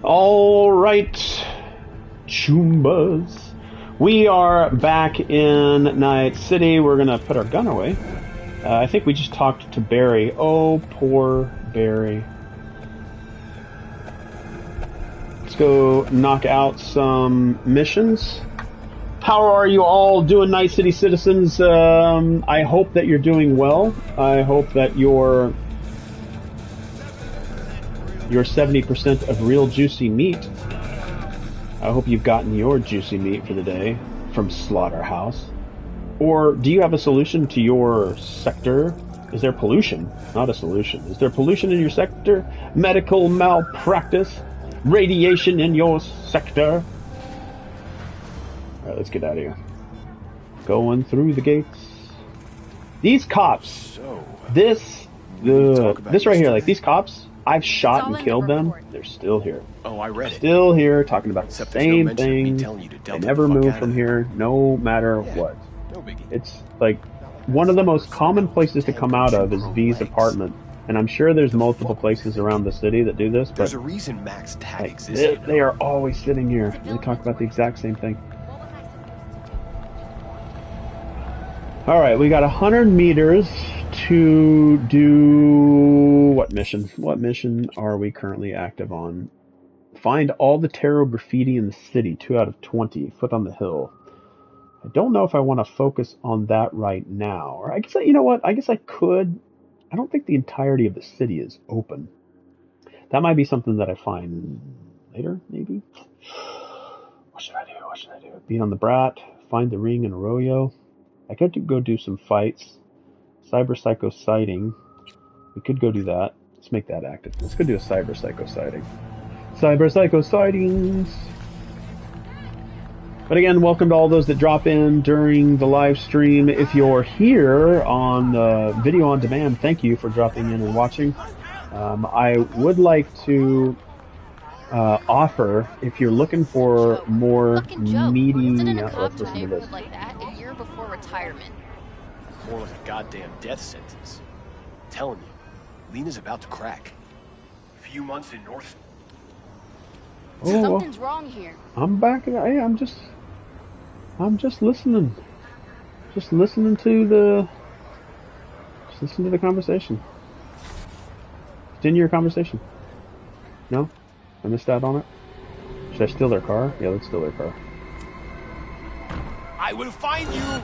All right, Chumbas. We are back in Night City. We're going to put our gun away. I think we just talked to Barry. Oh, poor Barry. Let's go knock out some missions. How are you all doing, Night City citizens? I hope that you're doing well. I hope that your 70% of real juicy meat. I hope you've gotten your juicy meat for the day from Slaughterhouse. Or do you have a solution to your sector? Is there pollution? Not a solution. Is there pollution in your sector? Medical malpractice? Radiation in your sector? Alright, let's get out of here. Going through the gates. These cops. This right here, like these cops, I've shot and killed them. They're still here. Oh, I read it. Still here, talking about the same thing. They never move from here, no matter what. No biggie. It's like one of the most common places to come out of is V's apartment. And I'm sure there's multiple places around the city that do this, but there's a reason Max Tag like, exists. they are always sitting here. They talk about the exact same thing. Alright, we got 100 meters to do... What mission? What mission are we currently active on? Find all the tarot graffiti in the city, 2 out of 20. Foot on the hill. I don't know if I want to focus on that right now. Or I guess, you know what? I guess I could. I don't think the entirety of the city is open. That might be something that I find later, maybe? What should I do? What should I do? Beat on the Brat. Find the ring in Arroyo. I could go do some fights. Cyber Psycho sighting. We could go do that. Let's make that active. Let's go do a Cyber Psycho sighting. Cyber Psycho sightings! But again, welcome to all those that drop in during the live stream. If you're here on video on demand, thank you for dropping in and watching. I would like to offer, if you're looking for more meaty... let's listen to this. Like that a year before retirement. More like a goddamn death sentence. I'm telling you, Lena's about to crack. A few months in North... Oh, something's wrong here. I'm back. Hey, I'm just listening. Just listening to the conversation. Continue your conversation. No? I missed out on it? Should I steal their car? Yeah, let's steal their car. I will find you!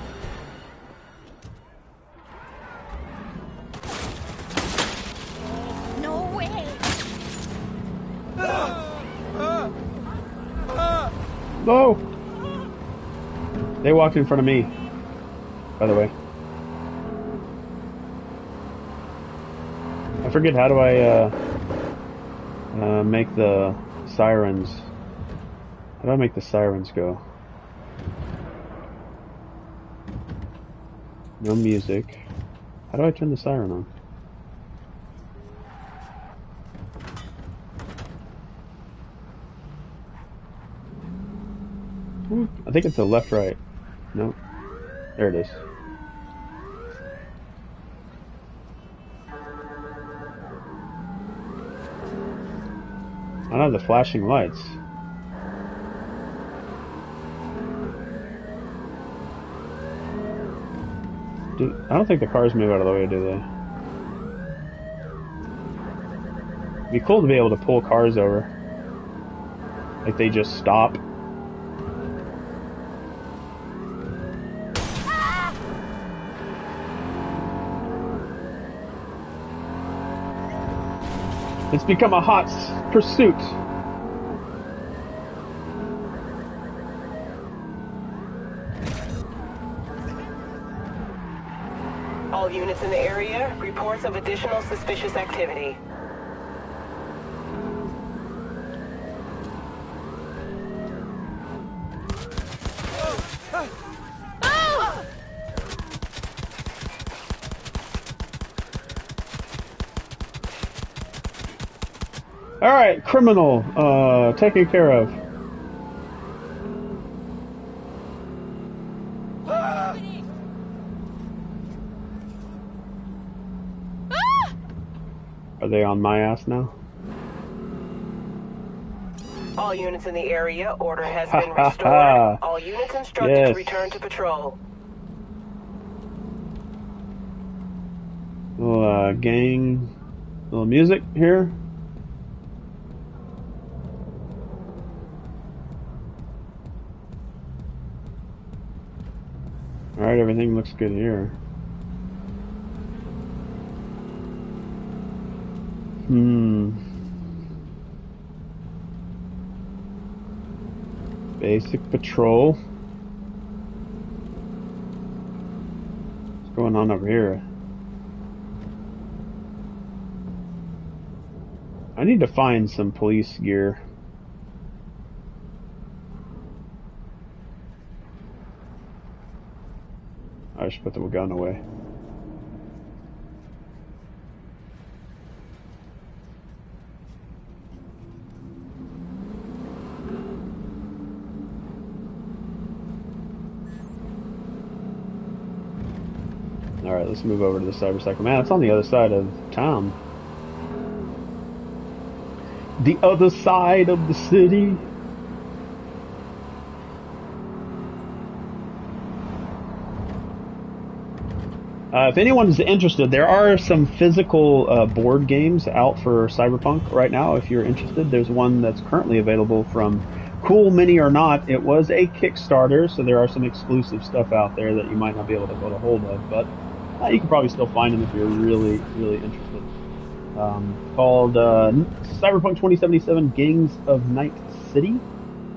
No way! No! They walked in front of me, by the way. I forget, how do I make the sirens? How do I make the sirens go? No music. How do I turn the siren on? I think it's the left, right. No. There it is. I don't have the flashing lights. Dude, I don't think the cars move out of the way, do they? It'd be cool to be able to pull cars over. Like they just stop. It's become a hot pursuit. All units in the area, reports of additional suspicious activity. Alright, criminal, taken care of. Are they on my ass now? All units in the area, order has been restored. All units instructed to return to patrol. Little gang, little music here. Alright, everything looks good here. Basic patrol. What's going on over here? I need to find some police gear. I should put the gun away. Alright, let's move over to the cybercycle. Man, it's on the other side of town. The other side of the city. If anyone's interested, there are some physical board games out for Cyberpunk right now. If you're interested, there's one that's currently available from Cool Mini or Not. It was a Kickstarter, so there are some exclusive stuff out there that you might not be able to get a hold of, but you can probably still find them if you're really, really interested. Called Cyberpunk 2077 Gangs of Night City.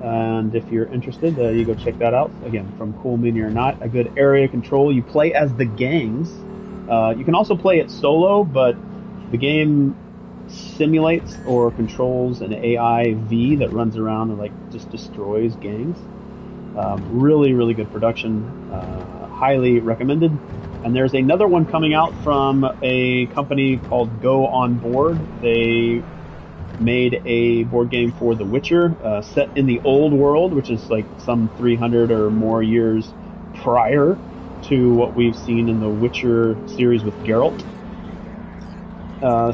And if you're interested, you go check that out. Again, from Cool Mini or Not, a good area control. You play as the gangs. You can also play it solo, but the game simulates or controls an AI V that runs around and just destroys gangs. Really, really good production. Highly recommended. And there's another one coming out from a company called Go On Board. They made a board game for The Witcher, set in the old world, which is like some 300 or more years prior to what we've seen in the Witcher series with Geralt.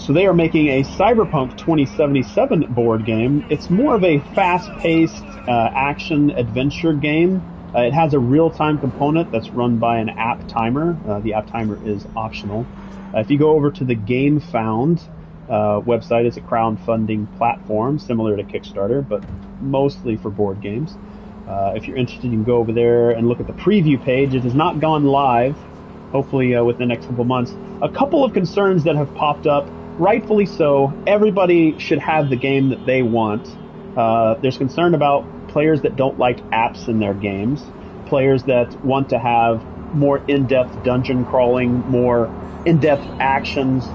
So they are making a Cyberpunk 2077 board game. It's more of a fast-paced action-adventure game. It has a real-time component that's run by an app timer. The app timer is optional. If you go over to the GameFound website, it's a crowdfunding platform similar to Kickstarter, but mostly for board games. If you're interested, you can go over there and look at the preview page. It has not gone live, hopefully within the next couple months. A couple of concerns that have popped up, rightfully so. Everybody should have the game that they want. There's concern about players that don't like apps in their games, players that want to have more in-depth dungeon crawling, more in-depth actions,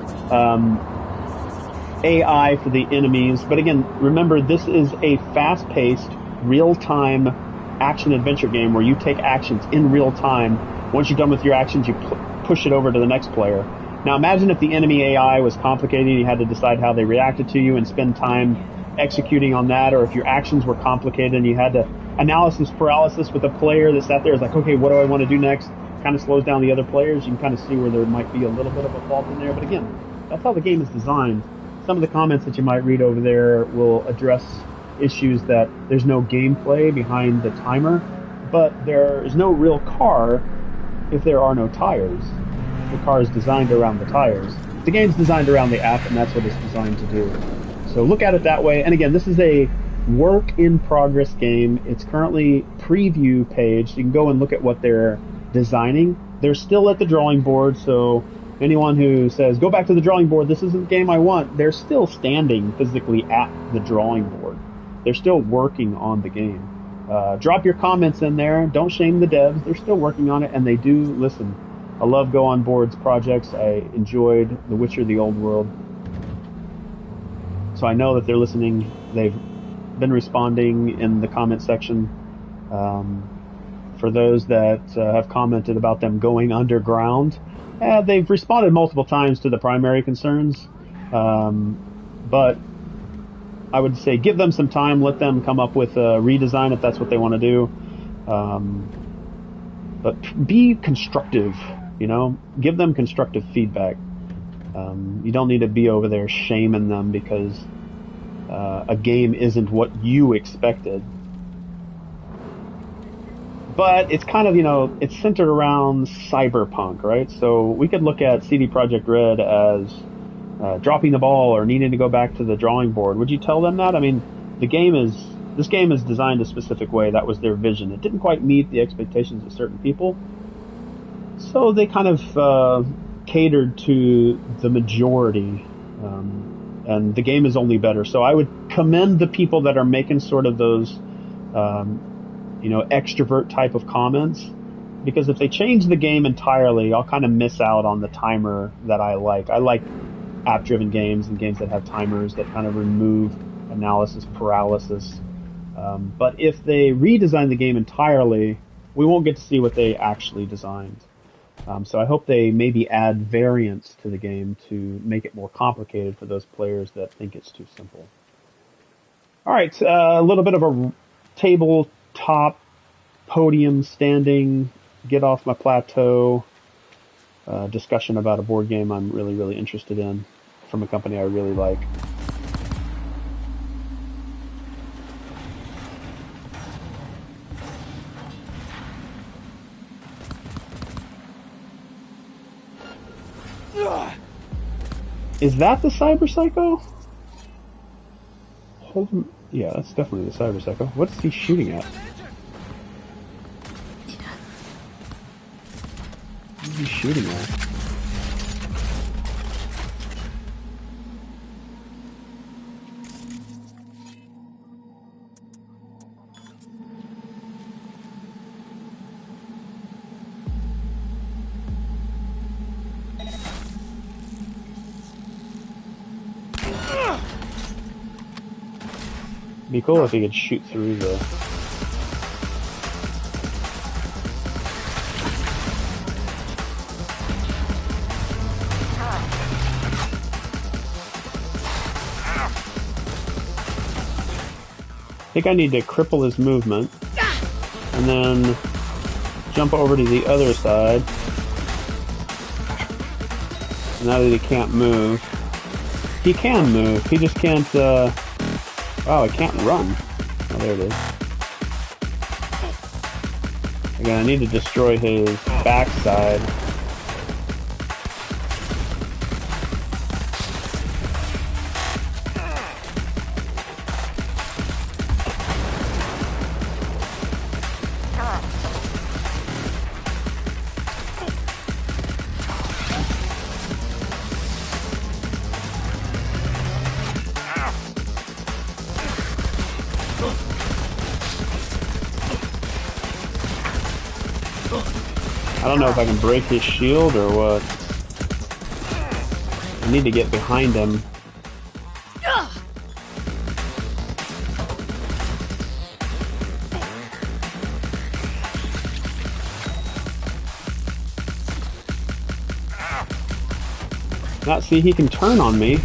AI for the enemies. But again, remember, this is a fast-paced, real-time action-adventure game where you take actions in real time. Once you're done with your actions, you push it over to the next player. Now imagine if the enemy AI was complicated and you had to decide how they reacted to you and spend time executing on that, or if your actions were complicated and you had to analysis paralysis with a player that sat there is like, okay, what do I want to do next? Kind of slows down the other players. You can kind of see where there might be a little bit of a fault in there. But again, that's how the game is designed. Some of the comments that you might read over there will address issues that there's no gameplay behind the timer, but there is no real car if there are no tires. The car is designed around the tires. The game's designed around the app, and that's what it's designed to do. So look at it that way. And again, this is a work-in-progress game. It's currently preview page. You can go and look at what they're designing. They're still at the drawing board, so anyone who says, go back to the drawing board, this isn't the game I want, they're still standing physically at the drawing board. They're still working on the game. Drop your comments in there. Don't shame the devs. They're still working on it, and they do listen. I love Go On Board's projects. I enjoyed The Witcher, The Old World. So I know that they're listening. They've been responding in the comment section. For those that have commented about them going underground, they've responded multiple times to the primary concerns. But I would say give them some time. Let them come up with a redesign if that's what they want to do. But be constructive, give them constructive feedback. You don't need to be over there shaming them because a game isn't what you expected. But it's kind of, it's centered around cyberpunk, right? So we could look at CD Projekt Red as dropping the ball or needing to go back to the drawing board. Would you tell them that? I mean, this game is designed a specific way. That was their vision. It didn't quite meet the expectations of certain people. So they kind of catered to the majority. And the game is only better. So I would commend the people that are making sort of those extrovert type of comments, because if they change the game entirely, I'll kind of miss out on the timer that I like. I like app-driven games and games that have timers that kind of remove analysis paralysis. But if they redesign the game entirely, we won't get to see what they actually designed. So I hope they maybe add variants to the game to make it more complicated for those players that think it's too simple. All right, a little bit of a tabletop podium standing, get off my plateau discussion about a board game I'm really, really interested in from a company I really like. Is that the Cyber Psycho? Yeah, that's definitely the Cyber Psycho. What's he shooting at? What is he shooting at? It'd be cool if he could shoot through the... I think I need to cripple his movement and then jump over to the other side. Now that he can't move. He can move, he just can't, oh, I can't run. Oh, there it is. Again, I need to destroy his backside. I don't know if I can break his shield or what. I need to get behind him. Now, see, he can turn on me,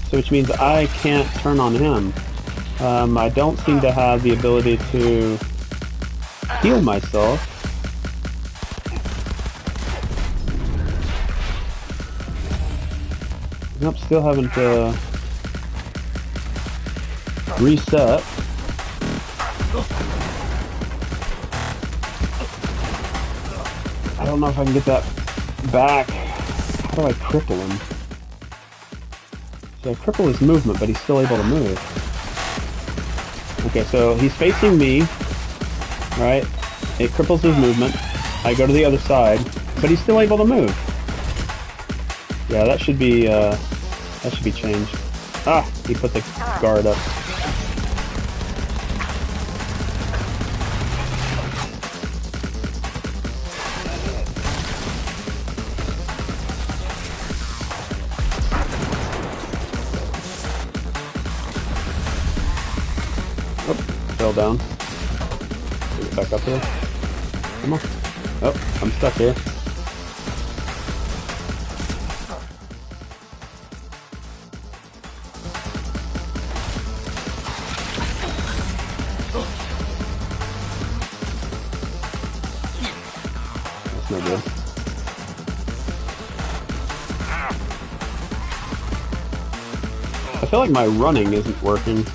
so which means I can't turn on him. I don't seem to have the ability to heal myself. Nope, still haven't reset. I don't know if I can get that back. How do I cripple him? So I cripple his movement, but he's still able to move. Okay, so he's facing me, right? It cripples his movement. I go to the other side, but he's still able to move. Yeah, that should be changed. Ah, he put the guard up. Oh, fell down. Get back up here. Come on. Oh, I'm stuck here. No good. I feel like my running isn't working.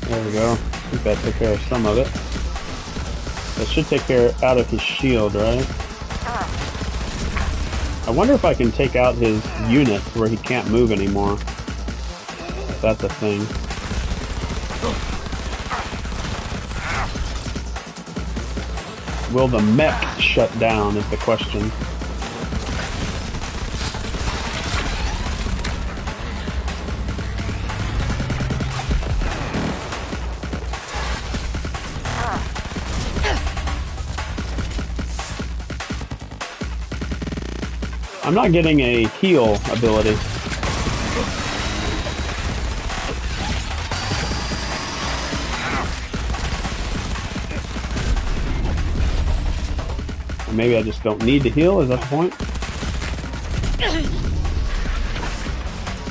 There we go. I think that took care of some of it. That should take care out of his shield, right? I wonder if I can take out his unit where he can't move anymore. If that's a thing. Will the mech shut down is the question. I'm not getting a heal ability. Or maybe I just don't need to heal, is that the point?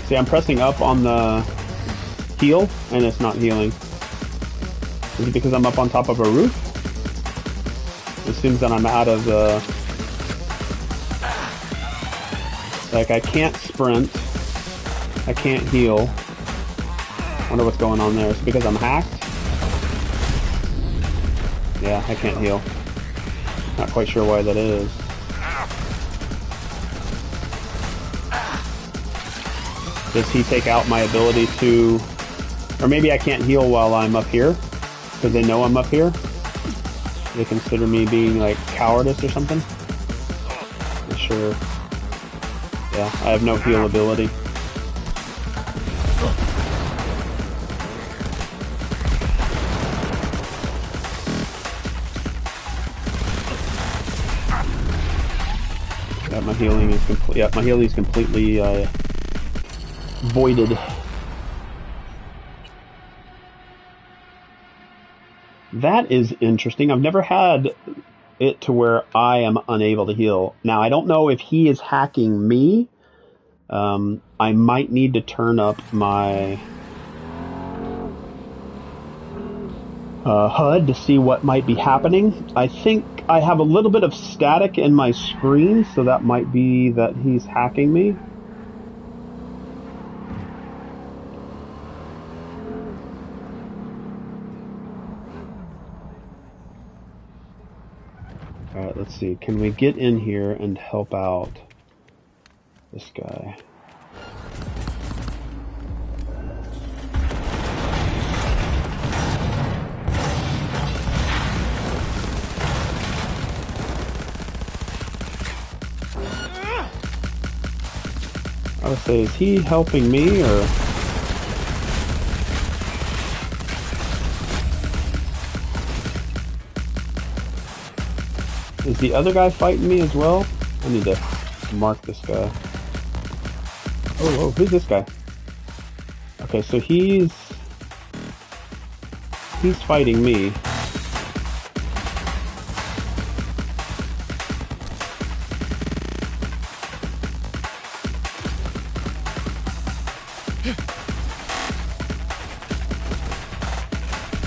See, I'm pressing up on the heal, and it's not healing. Is it because I'm up on top of a roof? It seems that I'm out of the... Like, I can't sprint. I can't heal. Wonder what's going on there. Is it because I'm hacked? Yeah, I can't heal. Not quite sure why that is. Does he take out my ability to... Or maybe I can't heal while I'm up here? Because they know I'm up here? They consider me being, like, cowardice or something? Not sure. Yeah, I have no heal ability. Yeah, my healing is complete. Yeah, my healing is completely voided. That is interesting. I've never had it to where I am unable to heal. Now, I don't know if he is hacking me. I might need to turn up my HUD to see what might be happening. I think I have a little bit of static in my screen, so that might be that he's hacking me. Alright, let's see. Can we get in here and help out this guy? I would say, is he helping me, or... Is the other guy fighting me as well? I need to mark this guy. Oh, who's this guy? Okay, so he's fighting me.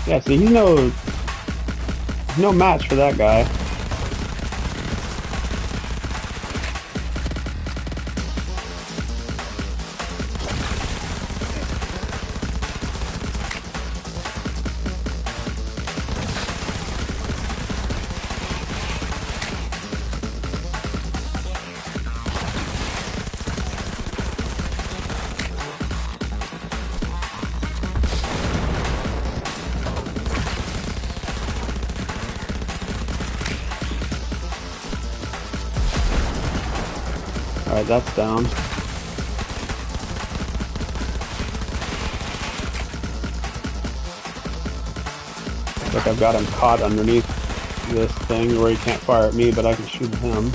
Yeah, see, he's no match for that guy. Alright, that's down. Looks like I've got him caught underneath this thing where he can't fire at me, but I can shoot at him.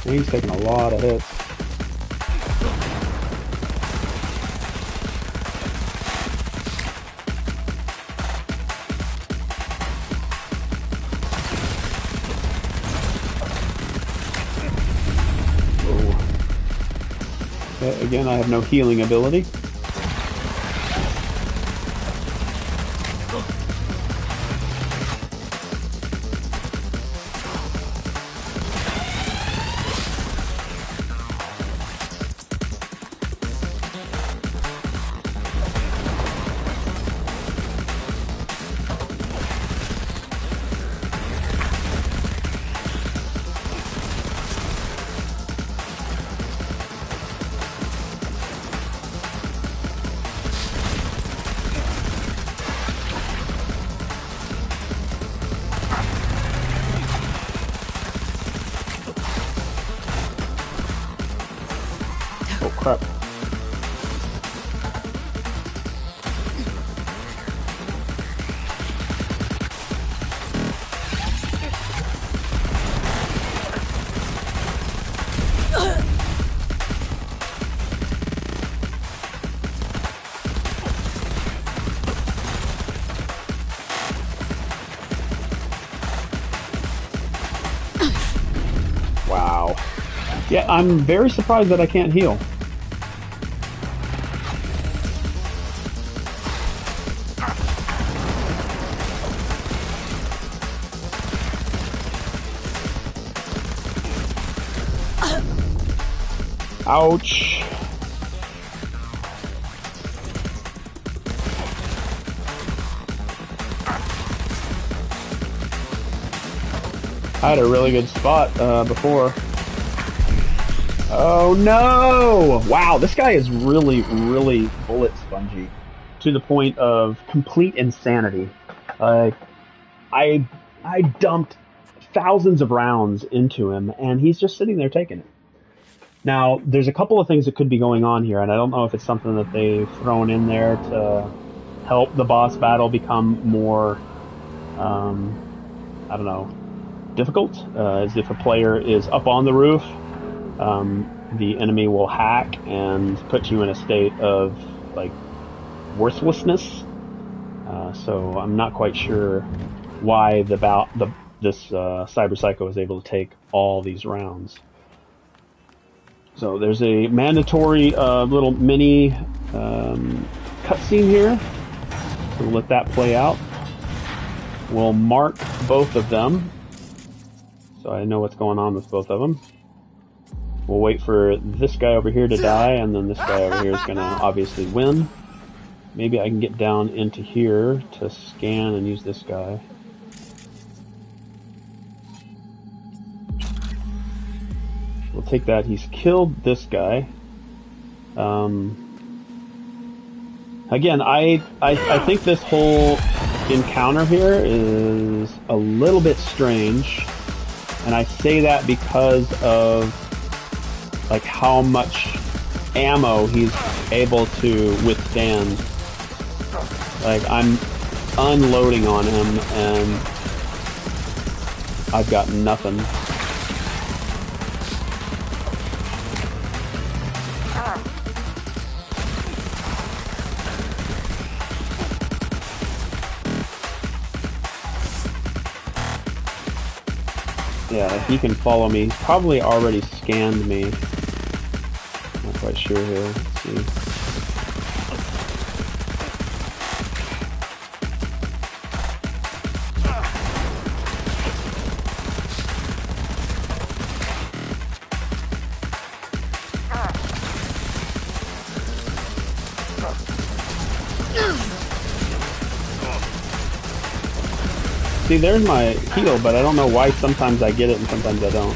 He's taking a lot of hits. Okay, again, I have no healing ability. Oh crap. Wow. Yeah, I'm very surprised that I can't heal. Ouch. I had a really good spot before. Oh no! Wow, this guy is really, really bullet spongy to the point of complete insanity. I dumped thousands of rounds into him, and he's just sitting there taking it. Now, there's a couple of things that could be going on here, and I don't know if it's something that they've thrown in there to help the boss battle become more, I don't know, difficult. As if a player is up on the roof, the enemy will hack and put you in a state of, like, worthlessness. So I'm not quite sure why this Cyber Psycho is able to take all these rounds. So there's a mandatory little mini cutscene here. So we'll let that play out. We'll mark both of them, so I know what's going on with both of them. We'll wait for this guy over here to die, and then this guy over here is going to obviously win. Maybe I can get down into here to scan and use this guy. We'll take that. He's killed this guy. Again, I think this whole encounter here is a little bit strange, and I say that because of like how much ammo he's able to withstand. Like, I'm unloading on him and I've got nothing. Yeah, if he can follow me. He's probably already scanned me. Not quite sure here. Let's see. See, there's my heal, but I don't know why sometimes I get it and sometimes I don't.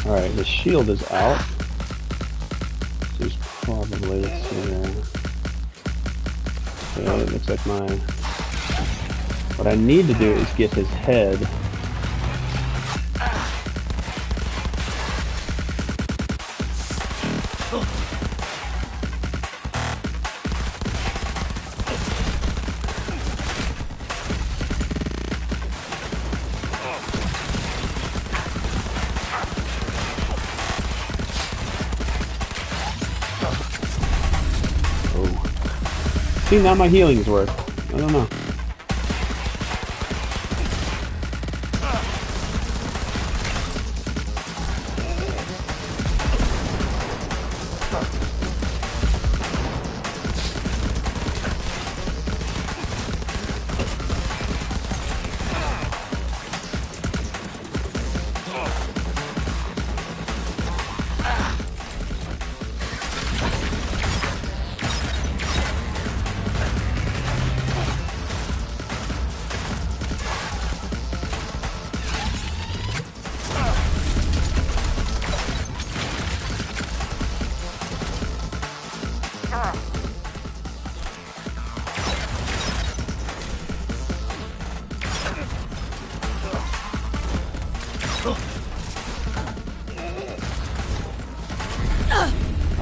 Alright, his shield is out. So he's probably, let's see there. Okay, it looks like my... What I need to do is get his head. See, now my healing's work. I don't know.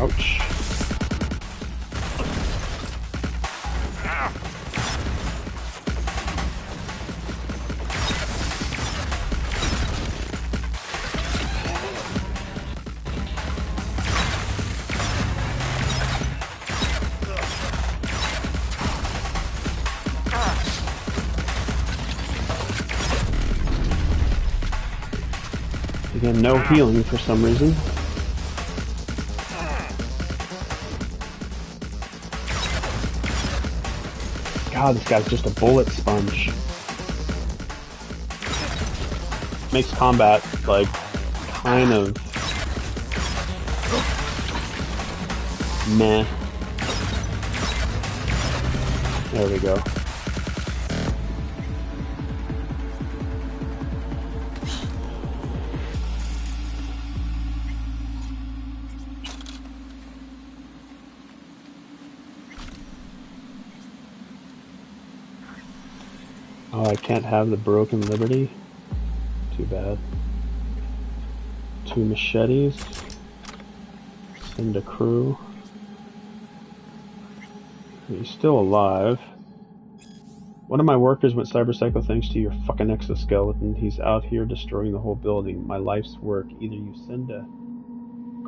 Ouch. Again, no healing for some reason. God, this guy's just a bullet sponge. Makes combat, like, kind of meh. There we go. Oh, I can't have the broken liberty. Too bad. 2 machetes. Send a crew. He's still alive. One of my workers went cyberpsycho thanks to your fucking exoskeleton. He's out here destroying the whole building. My life's work. Either you send a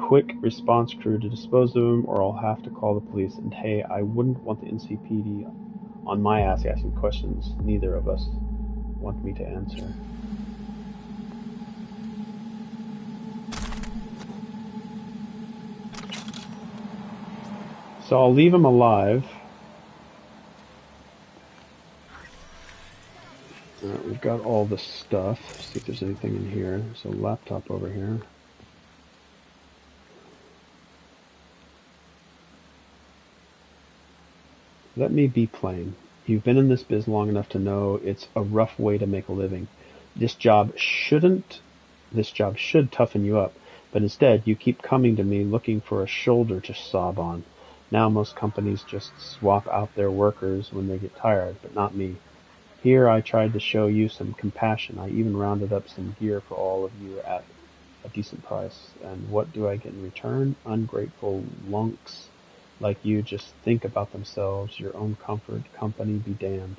quick response crew to dispose of him, or I'll have to call the police. And hey, I wouldn't want the NCPD on my ass asking questions neither of us want me to answer. So I'll leave him alive. We've got all the stuff. See if there's anything in here. There's a laptop over here. Let me be plain. You've been in this biz long enough to know it's a rough way to make a living. This job should toughen you up, but instead you keep coming to me looking for a shoulder to sob on. Now most companies just swap out their workers when they get tired, but not me. Here I tried to show you some compassion. I even rounded up some gear for all of you at a decent price. And what do I get in return? Ungrateful lunks like you just think about themselves, your own comfort, company be damned.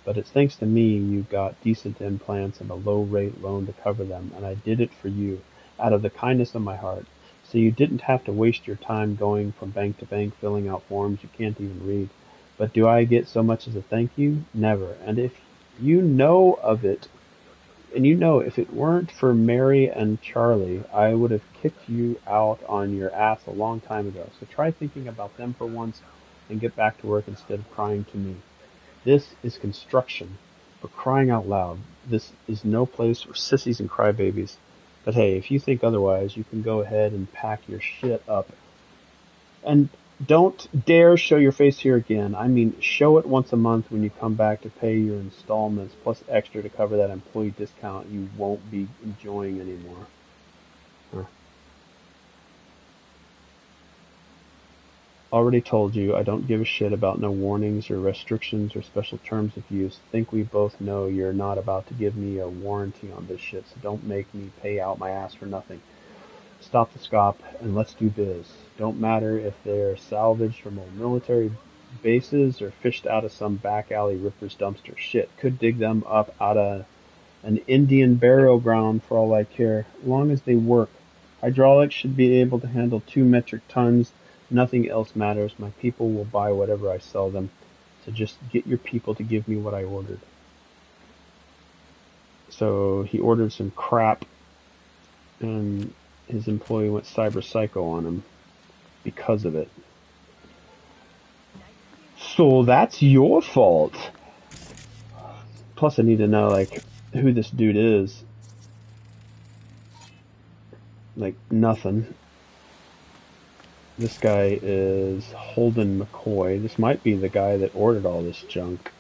But it's thanks to me you got decent implants and a low-rate loan to cover them, and I did it for you, out of the kindness of my heart. So you didn't have to waste your time going from bank to bank filling out forms you can't even read. But do I get so much as a thank you? Never. And if you know of it, and you know if it weren't for Mary and Charlie, I would have kicked you out on your ass a long time ago. So try thinking about them for once and get back to work instead of crying to me. This is construction. For crying out loud, this is no place for sissies and crybabies. But hey, if you think otherwise, you can go ahead and pack your shit up. And don't dare show your face here again. I mean, show it once a month when you come back to pay your installments, plus extra to cover that employee discount you won't be enjoying anymore. Huh. Already told you, I don't give a shit about no warnings or restrictions or special terms of use. Think we both know you're not about to give me a warranty on this shit, so don't make me pay out my ass for nothing. Stop the scop and let's do biz. Don't matter if they're salvaged from old military bases or fished out of some back alley ripper's dumpster. Shit, could dig them up out of an Indian burial ground for all I care, as long as they work. Hydraulics should be able to handle 2 metric tons. Nothing else matters. My people will buy whatever I sell them. So just get your people to give me what I ordered. So he ordered some crap, and his employee went cyber psycho on him because of it. So that's your fault. Plus I need to know, like, who this dude is. Like, nothing. This guy is Holden McCoy. This might be the guy that ordered all this junk.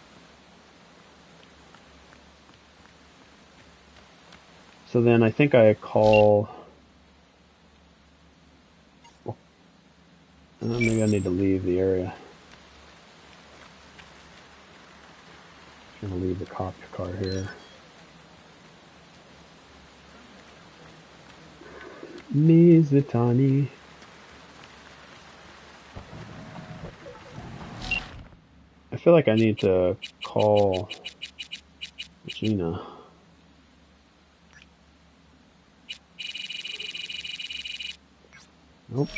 So then I think I call... maybe I need to leave the area. I'm going to leave the cop car here. Mizutani. I feel like I need to call Gina. Nope.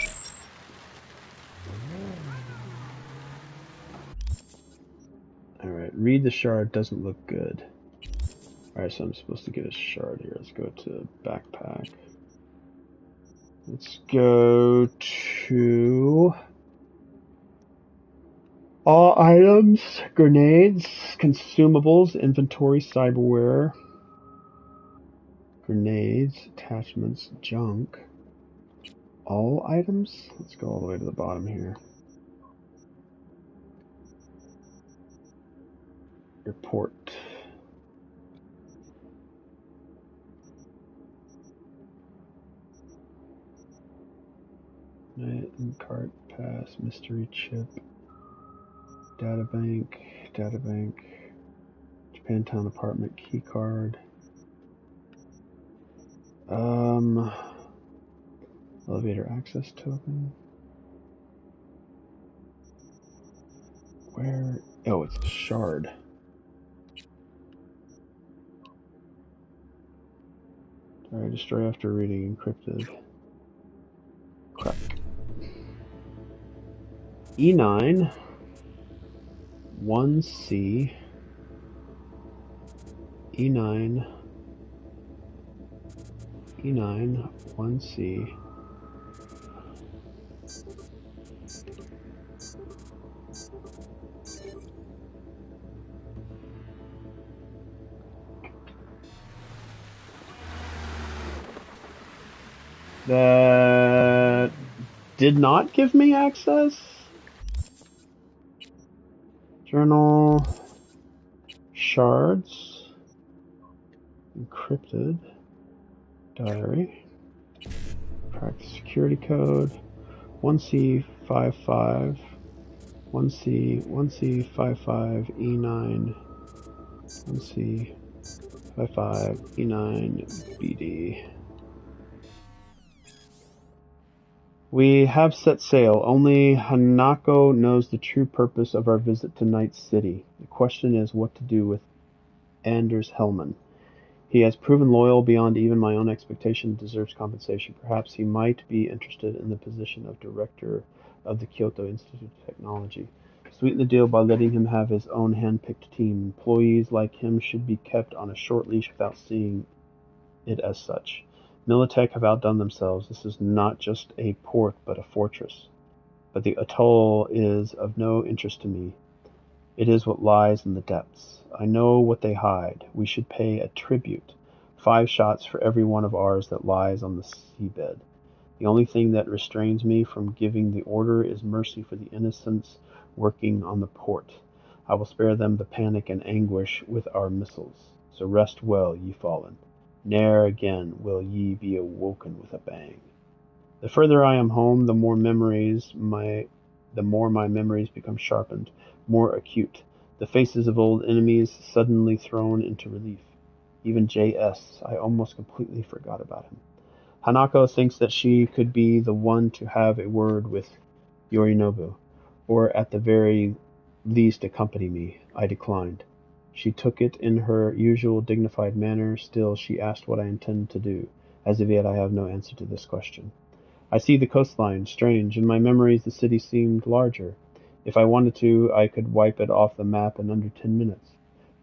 Alright, read the shard doesn't look good. Alright, so I'm supposed to get a shard here. Let's go to backpack. Let's go to all items, grenades, consumables, inventory, cyberware, grenades, attachments, junk. All items? Let's go all the way to the bottom here. Report. Night and cart pass, mystery chip, databank, Japantown apartment key card. Elevator access token. Where? Oh, it's a shard. Alright, destroy after reading encrypted. Crack. E9 1C E9 1C that did not give me access. Journal, shards, encrypted, diary, practice security code, 1C55, 1C55 E9, 1C55 E9 BD. We have set sail. Only Hanako knows the true purpose of our visit to Night City. The question is what to do with Anders Hellman. He has proven loyal beyond even my own expectation and deserves compensation. Perhaps he might be interested in the position of director of the Kyoto Institute of Technology. Sweeten the deal by letting him have his own hand-picked team. Employees like him should be kept on a short leash without seeing it as such. Militech have outdone themselves. This is not just a port, but a fortress. But the atoll is of no interest to me. It is what lies in the depths. I know what they hide. We should pay a tribute. 5 shots for every one of ours that lies on the seabed. The only thing that restrains me from giving the order is mercy for the innocents working on the port. I will spare them the panic and anguish with our missiles. So rest well, ye fallen. Ne'er again will ye be awoken with a bang. The further I am home, the more memories the more my memories become sharpened, more acute. The faces of old enemies suddenly thrown into relief. Even J.S., I almost completely forgot about him. Hanako thinks that she could be the one to have a word with Yorinobu, or at the very least accompany me. I declined. She took it in her usual dignified manner. Still, she asked what I intended to do. As of yet, I have no answer to this question. I see the coastline. Strange. In my memories, the city seemed larger. If I wanted to, I could wipe it off the map in under 10 minutes.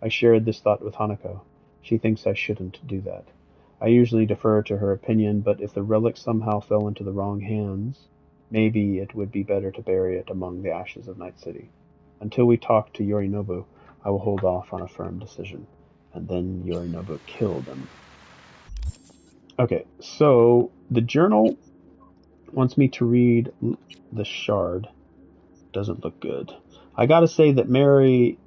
I shared this thought with Hanako. She thinks I shouldn't do that. I usually defer to her opinion, but if the relic somehow fell into the wrong hands, maybe it would be better to bury it among the ashes of Night City. Until we talk to Yorinobu, I will hold off on a firm decision. And then Yorinobu killed him. Okay, so the journal wants me to read the shard. Doesn't look good. I gotta say that Mary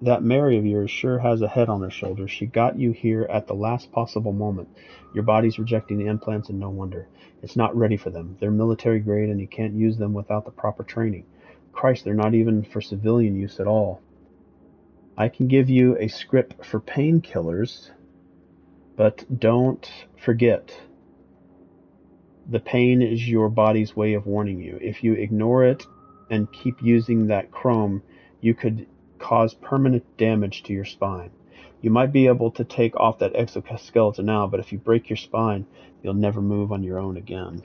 of yours sure has a head on her shoulders. She got you here at the last possible moment. Your body's rejecting the implants, and no wonder. It's not ready for them. They're military grade, and you can't use them without the proper training. Christ, they're not even for civilian use at all. I can give you a script for painkillers, but don't forget, the pain is your body's way of warning you. If you ignore it and keep using that chrome, you could cause permanent damage to your spine. You might be able to take off that exoskeleton now, but if you break your spine, you'll never move on your own again.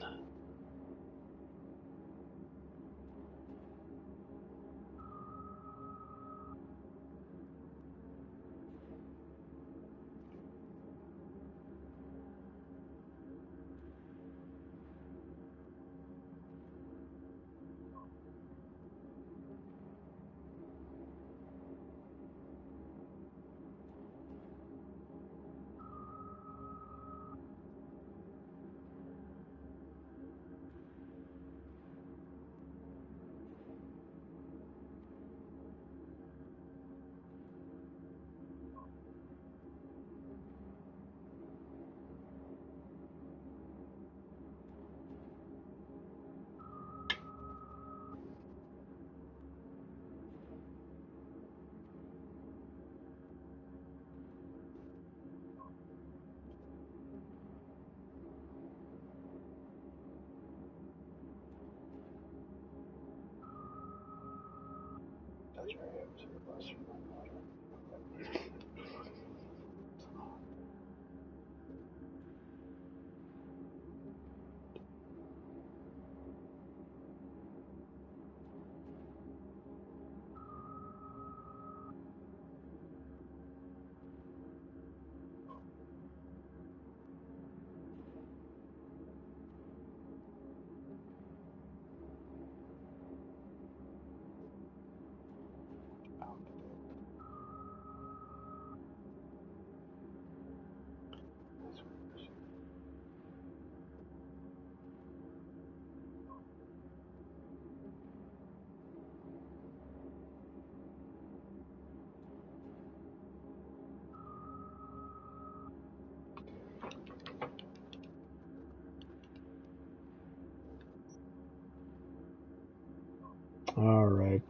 All right.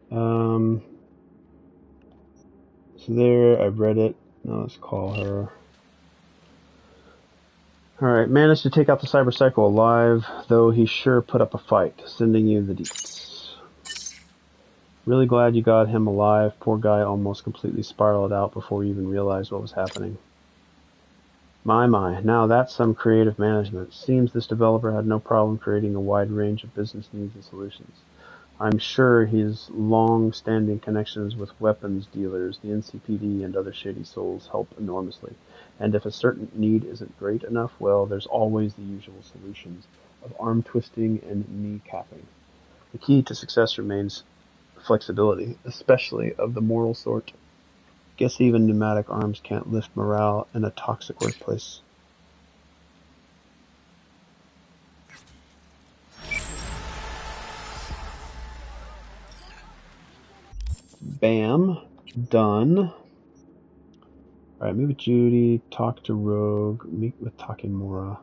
So there, I've read it. Now let's call her. Alright, managed to take out the Cyber Psycho alive, though he sure put up a fight. Sending you the deets. Really glad you got him alive. Poor guy almost completely spiraled out before we even realized what was happening. My, now that's some creative management. Seems this developer had no problem creating a wide range of business needs and solutions. I'm sure his long-standing connections with weapons dealers, the NCPD, and other shady souls help enormously. And if a certain need isn't great enough, well, there's always the usual solutions of arm twisting and knee capping. The key to success remains flexibility, especially of the moral sort. Guess even pneumatic arms can't lift morale in a toxic workplace. Bam. Done. Alright, meet with Judy, talk to Rogue, meet with Takemura.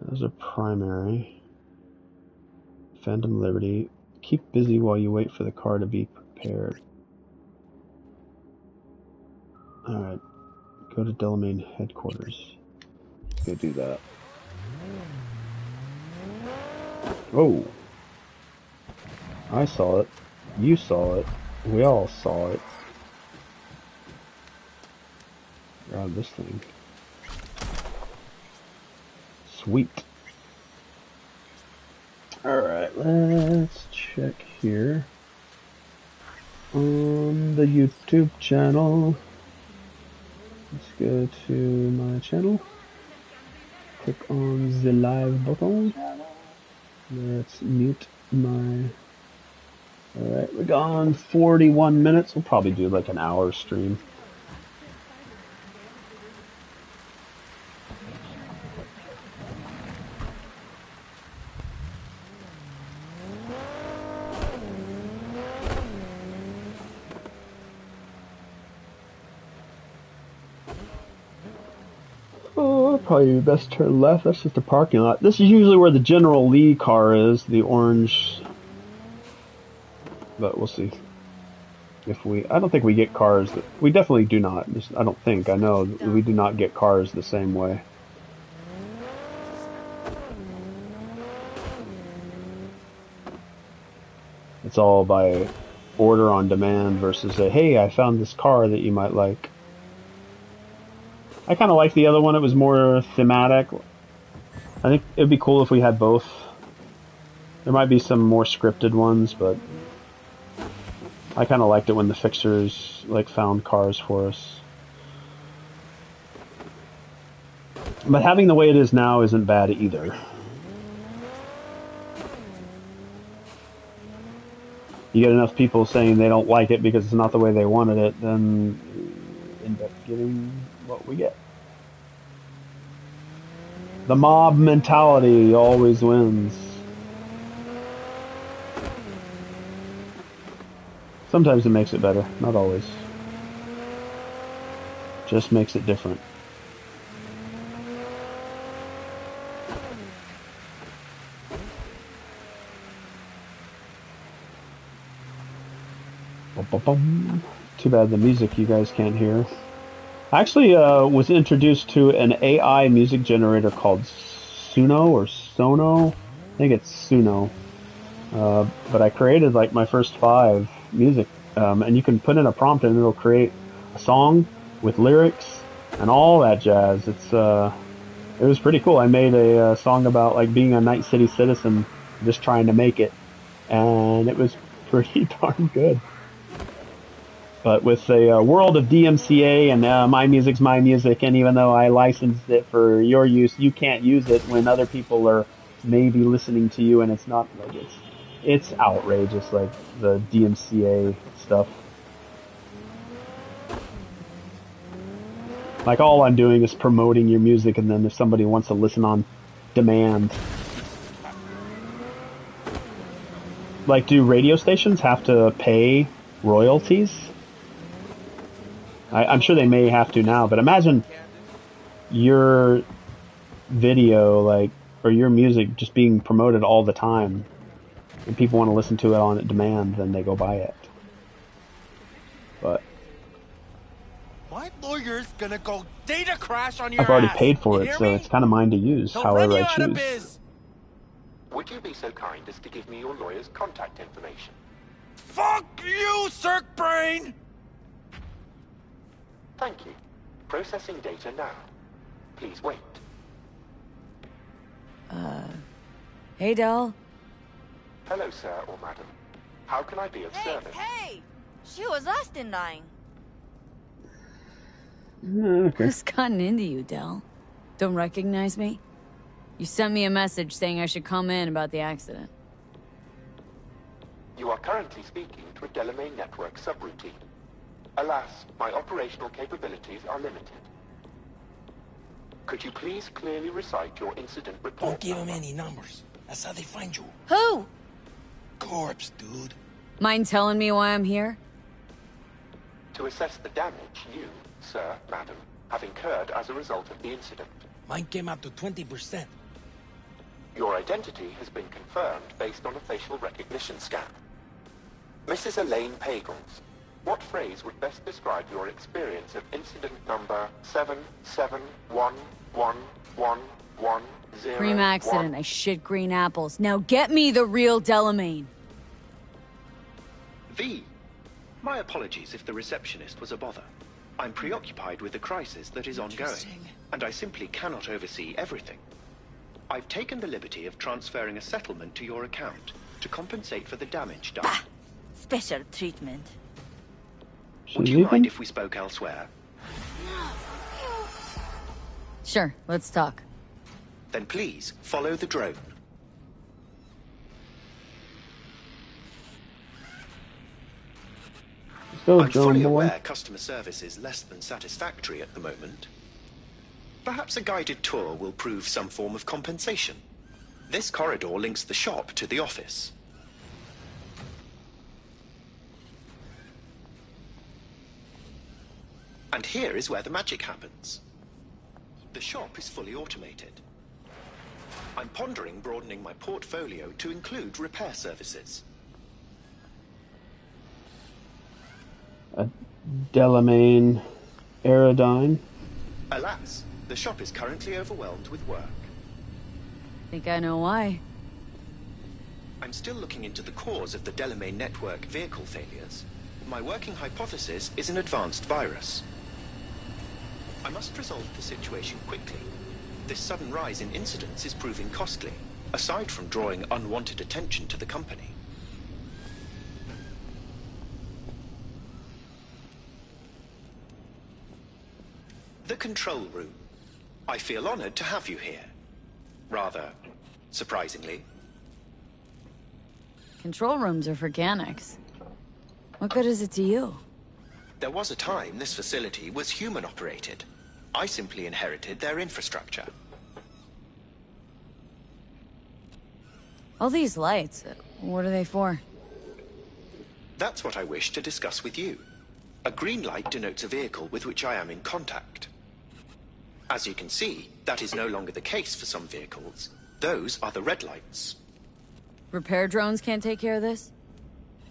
Those are primary. Phantom Liberty. Keep busy while you wait for the car to be prepared. Alright. Go to Delamain headquarters. Go do that. Oh! I saw it. You saw it. We all saw it. Grab this thing. Sweet. Alright, let's check here. On the YouTube channel. Let's go to my channel. Click on the live button. Let's mute my... Alright, we're gone 41 minutes. We'll probably do like an hour stream. Oh, probably best turn left. That's just the parking lot. This is usually where the General Lee car is, the orange. But we'll see. If we, I don't think we get cars. We definitely do not. I don't think. I know we do not get cars the same way. It's all by order on demand versus a, hey, I found this car that you might like. I kind of like the other one. It was more thematic. I think it'd be cool if we had both. There might be some more scripted ones, but I kind of liked it when the fixers like found cars for us. But having the way it is now isn't bad either. You get enough people saying they don't like it because it's not the way they wanted it, then you end up getting what we get. The mob mentality always wins. Sometimes it makes it better, not always. Just makes it different. Too bad the music you guys can't hear. I actually was introduced to an AI music generator called Suno or Sono. I think it's Suno. But I created like my first 5 music, and you can put in a prompt and it'll create a song with lyrics and all that jazz. It was pretty cool. I made a song about like being a Night City citizen, just trying to make it, and it was pretty darn good. But with a world of DMCA and my music's my music, and even though I licensed it for your use, you can't use it when other people are maybe listening to you, and it's not like it's outrageous, like the DMCA stuff. Like all I'm doing is promoting your music, and then if somebody wants to listen on demand. Like, do radio stations have to pay royalties? I'm sure they may have to now, but imagine your video, like, or your music just being promoted all the time, and people want to listen to it on demand, then they go buy it. But my lawyer's gonna go data crash on your I've already ass. paid for it, so it's kind of mine to use however I choose. Would you be so kind as to give me your lawyer's contact information? Fuck you, Cirque Brain! Thank you. Processing data now. Please wait. Hey, Del. Hello, sir or madam. How can I be of service? Hey! She was last in line. Okay. Who's gotten into you, Del? Don't recognize me? You sent me a message saying I should come in about the accident. You are currently speaking to a Delamain network subroutine. Alas, my operational capabilities are limited. Could you please clearly recite your incident report? Don't give him any numbers. That's how they find you. Who? Corpse, dude. Mind telling me why I'm here? To assess the damage you, sir, madam, have incurred as a result of the incident. Mine came out to 20%. Your identity has been confirmed based on a facial recognition scan. Mrs. Elaine Pagels, what phrase would best describe your experience of incident number 7711110? Cream accident. I shit green apples. Now get me the real Delamain. V. My apologies if the receptionist was a bother. I'm preoccupied with the crisis that is ongoing, and I simply cannot oversee everything. I've taken the liberty of transferring a settlement to your account to compensate for the damage done. Bah! Special treatment. Would you mind if we spoke elsewhere? Sure, let's talk. Then please, follow the drone. I'm fully aware customer service is less than satisfactory at the moment. Perhaps a guided tour will prove some form of compensation. This corridor links the shop to the office. And here is where the magic happens. The shop is fully automated. I'm pondering broadening my portfolio to include repair services. A Delamain Aerodyne. Alas, the shop is currently overwhelmed with work. Think I know why. I'm still looking into the cause of the Delamain network vehicle failures. My working hypothesis is an advanced virus. I must resolve the situation quickly. This sudden rise in incidents is proving costly, aside from drawing unwanted attention to the company. The control room. I feel honored to have you here. Rather, surprisingly. Control rooms are for Ganics. What good is it to you? There was a time this facility was human-operated. I simply inherited their infrastructure. All these lights, what are they for? That's what I wish to discuss with you. A green light denotes a vehicle with which I am in contact. As you can see, that is no longer the case for some vehicles. Those are the red lights. Repair drones can't take care of this?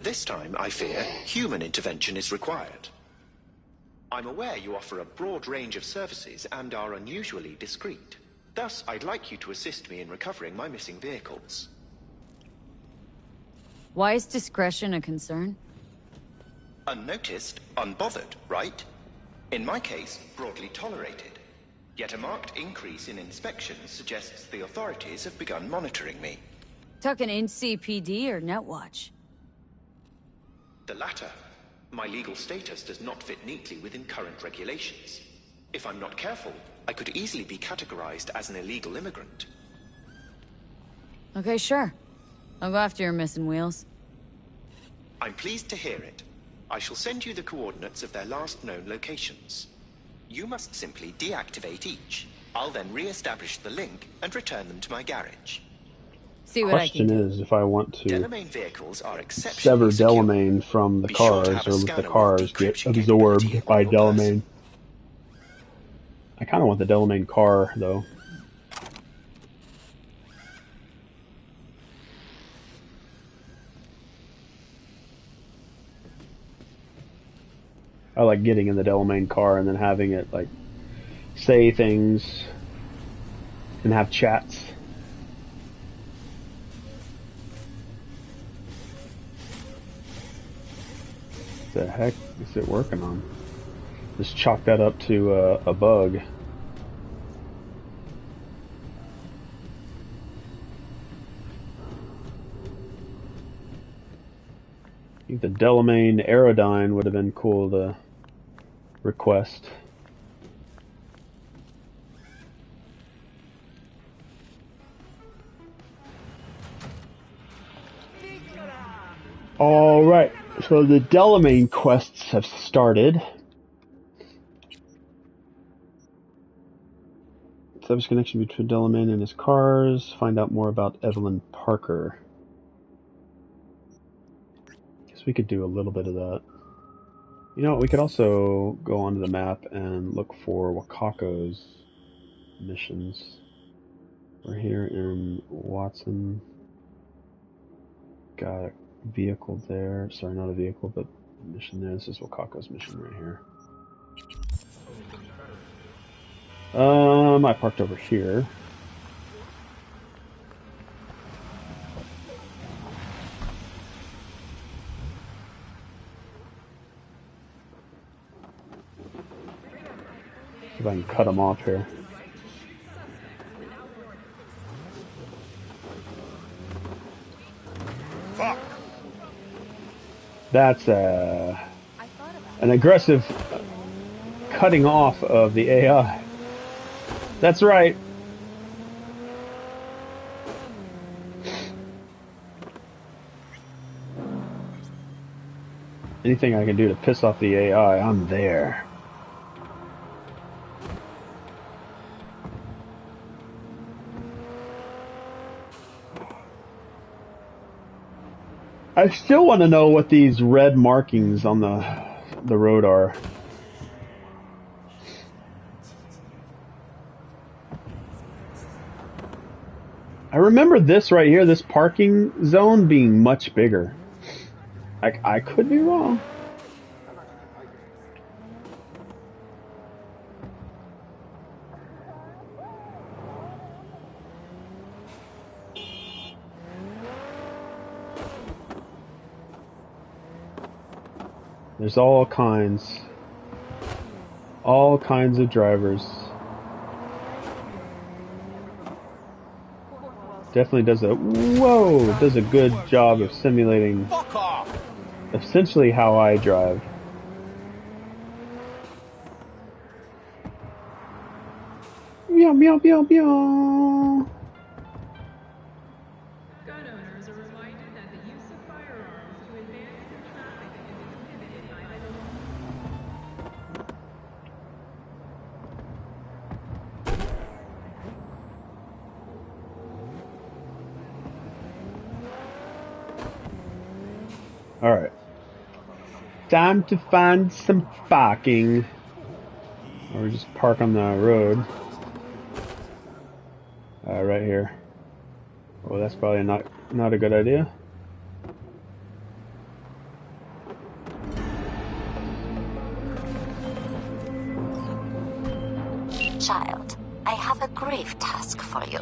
This time, I fear, human intervention is required. I'm aware you offer a broad range of services and are unusually discreet. Thus, I'd like you to assist me in recovering my missing vehicles. Why is discretion a concern? Unnoticed, unbothered, right? In my case, broadly tolerated. Yet a marked increase in inspections suggests the authorities have begun monitoring me. Talking NCPD or Netwatch? The latter. My legal status does not fit neatly within current regulations. If I'm not careful, I could easily be categorized as an illegal immigrant. Okay, sure. I'll go after your missing wheels. I'm pleased to hear it. I shall send you the coordinates of their last known locations. You must simply deactivate each. I'll then re-establish the link and return them to my garage. See what I can do. Question is if I want to Delamain vehicles are sever exceptionally secure. Delamain from the Be sure to cars, have a or let scanner the with cars get decryption absorbed capability by on your person. Delamain. I kind of want the Delamain car, though. I like getting in the Delamain car and then having it, like, say things and have chats. What the heck is it working on? Just chalk that up to a bug. I think the Delamain Aerodyne would have been cool to request. Alright, so the Delamain quests have started. Establish connection between Delamain and his cars. Find out more about Evelyn Parker. Guess we could do a little bit of that. You know, we could also go onto the map and look for Wakako's missions. We're here in Watson. Got a vehicle there. Sorry, not a vehicle, but a mission there. This is Wakako's mission right here. I parked over here. See if I can cut them off here. Fuck. That's an aggressive cutting off of the AI. That's right. Anything I can do to piss off the AI, I'm there. I still want to know what these red markings on the road are. I remember this right here, this parking zone being much bigger. I could be wrong. There's all kinds of drivers. Definitely does a good job of simulating essentially how I drive. Meow meow meow meow. Gun owners are reminded that the use of firearms to advance through traffic is prohibited by the law. Alright. Time to find some parking. Or just park on the road. Right here. Oh, that's probably not a good idea. Child, I have a grave task for you.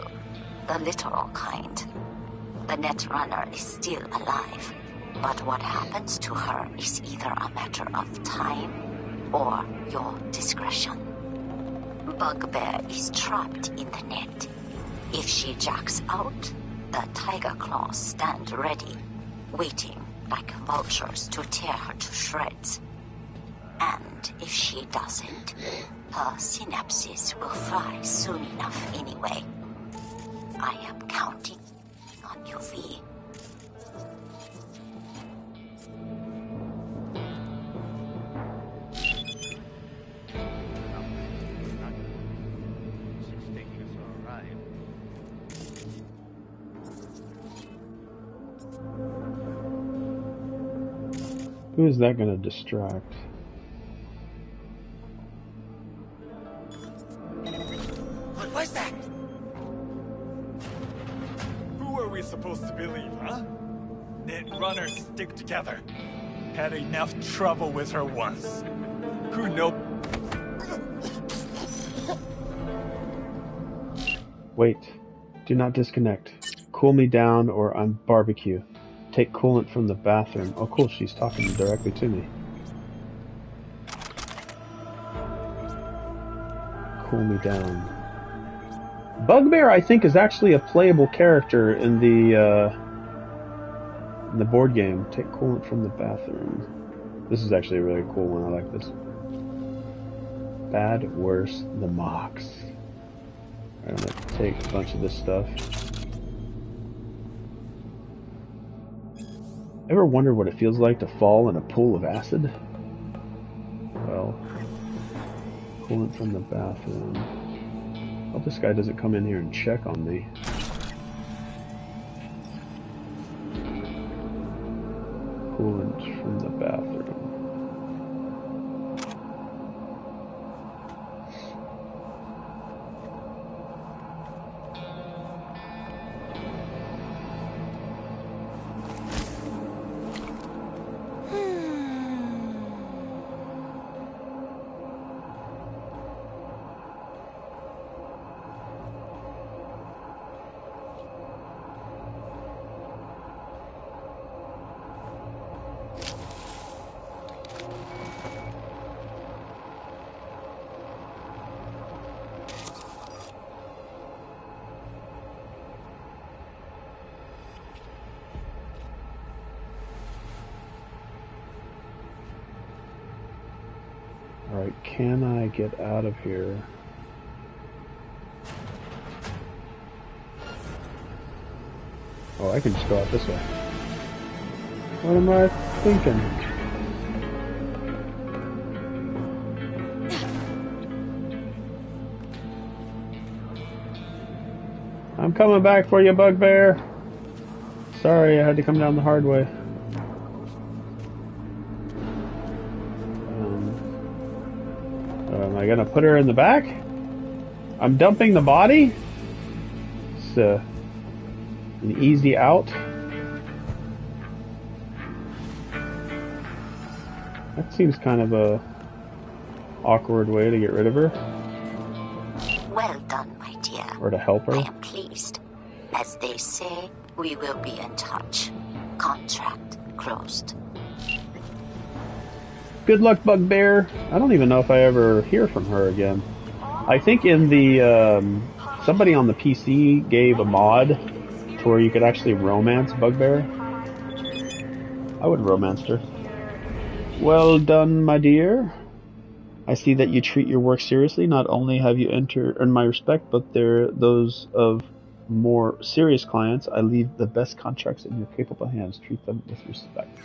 The literal kind. The Netrunner is still alive, but what happens to her is either a matter of time or your discretion. Bugbear is trapped in the net. If she jacks out, the Tiger Claws stand ready, waiting like vultures to tear her to shreds. And if she doesn't, her synapses will fry soon enough anyway. I am counting on you, V. Who is that going to distract? What was that? Who are we supposed to believe, huh? Netrunners stick together. Had enough trouble with her once. Who knows? Wait. Do not disconnect. Cool me down or I'm barbecue. Take coolant from the bathroom. Oh cool, she's talking directly to me. Cool me down. Bugbear, I think, is actually a playable character in the board game. Take coolant from the bathroom. This is actually a really cool one. I like this. Bad, worse, the mocks. I'm gonna take a bunch of this stuff. Ever wondered what it feels like to fall in a pool of acid? Well, coolant from the bathroom. Hope this guy doesn't come in here and check on me. Coolant from the bathroom. Alright, can I get out of here? Oh, I can just go out this way. What am I thinking? I'm coming back for you, Bugbear. Sorry, I had to come down the hard way. Am I gonna put her in the back? I'm dumping the body? It's an easy out. That seems kind of a awkward way to get rid of her. Well done, my dear. Or to help her. I am pleased. As they say, we will be in touch. Contract closed. Good luck, Bugbear. I don't even know if I ever hear from her again. I think in the somebody on the PC gave a mod to where you could actually romance Bugbear. I would romance her. Well done, my dear. I see that you treat your work seriously. Not only have you earned my respect, but those of more serious clients. I leave the best contracts in your capable hands. Treat them with respect.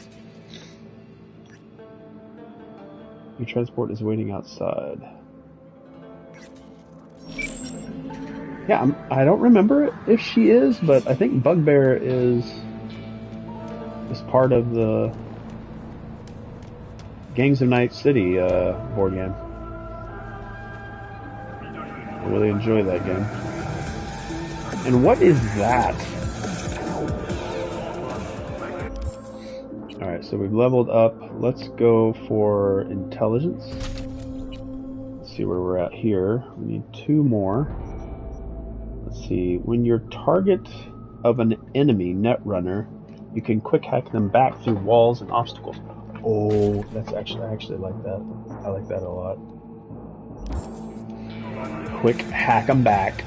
Your transport is waiting outside. Yeah, I don't remember if she is, but I think Bugbear is part of the Gangs of Night City board game. I really enjoy that game. And what is that? Alright, so we've leveled up. Let's go for intelligence. Let's see where we're at here. We need 2 more. Let's see. When you're target of an enemy netrunner, you can quick hack them back through walls and obstacles. Oh, I actually like that. I like that a lot. Quick hack them back.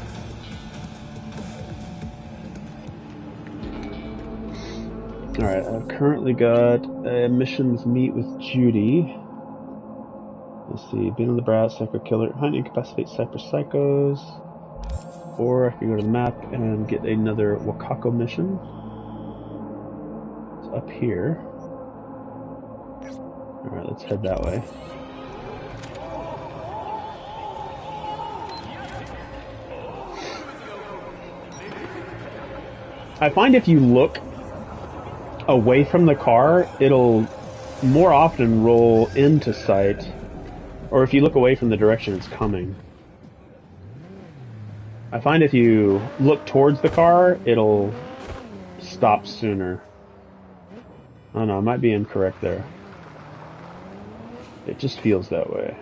Alright, I've currently got missions meet with Judy. Let's see, being on the Brat, Psycho Killer, hunt and incapacitate Cypher Psychos. Or I can go to the map and get another Wakako mission. It's up here. Alright, let's head that way. I find if you look away from the car, it'll more often roll into sight, or if you look away from the direction it's coming. I find if you look towards the car, it'll stop sooner. I don't know, I might be incorrect there. It just feels that way.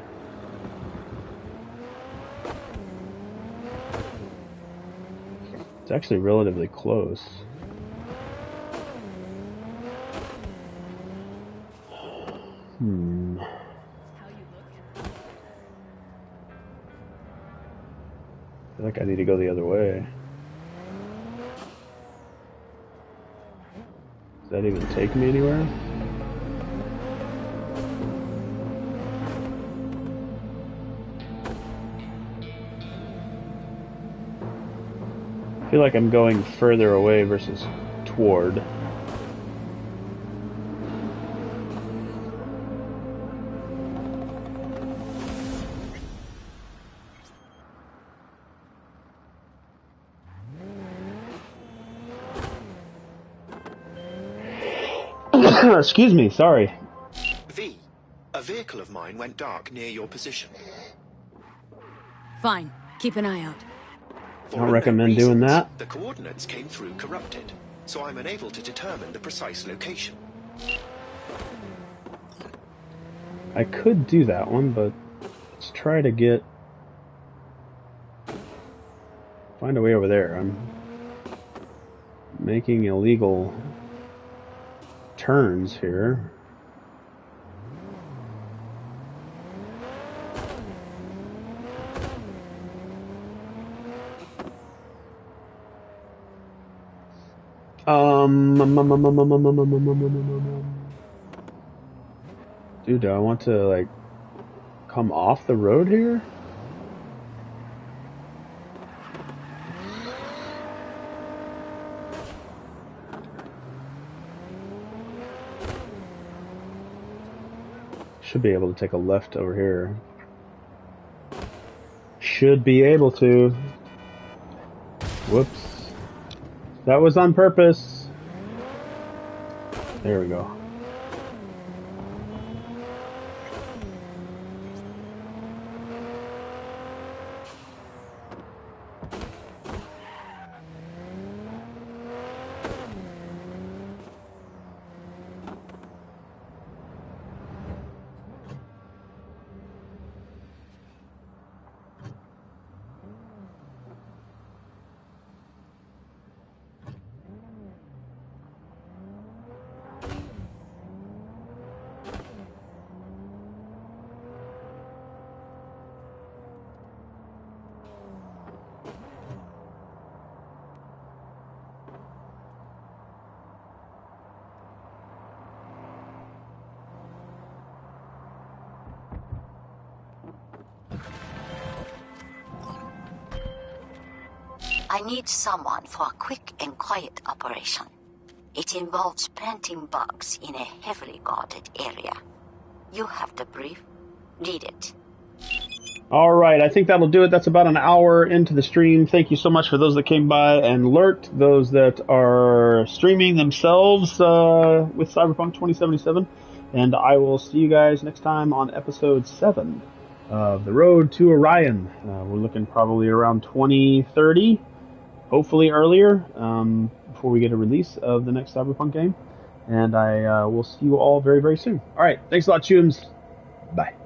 It's actually relatively close. I feel like I need to go the other way. Does that even take me anywhere? I feel like I'm going further away versus toward. Excuse me, sorry. V, a vehicle of mine went dark near your position. Fine. Keep an eye out. I don't recommend doing that. The coordinates came through corrupted, so I'm unable to determine the precise location. I could do that one, but let's try to find a way over there. I'm making illegal turns here. Dude, do I want to, like, come off the road here? Should be able to take a left over here. Should be able to. Whoops. That was on purpose. There we go. I need someone for a quick and quiet operation. It involves planting bugs in a heavily guarded area. You have the brief. Read it. All right, I think that'll do it. That's about an hour into the stream. Thank you so much for those that came by and lurked, those that are streaming themselves with Cyberpunk 2077. And I will see you guys next time on episode 7 of The Road to Orion. We're looking probably around 2030, hopefully earlier, before we get a release of the next Cyberpunk game. And I will see you all very, very soon. All right, thanks a lot, Chooms. Bye.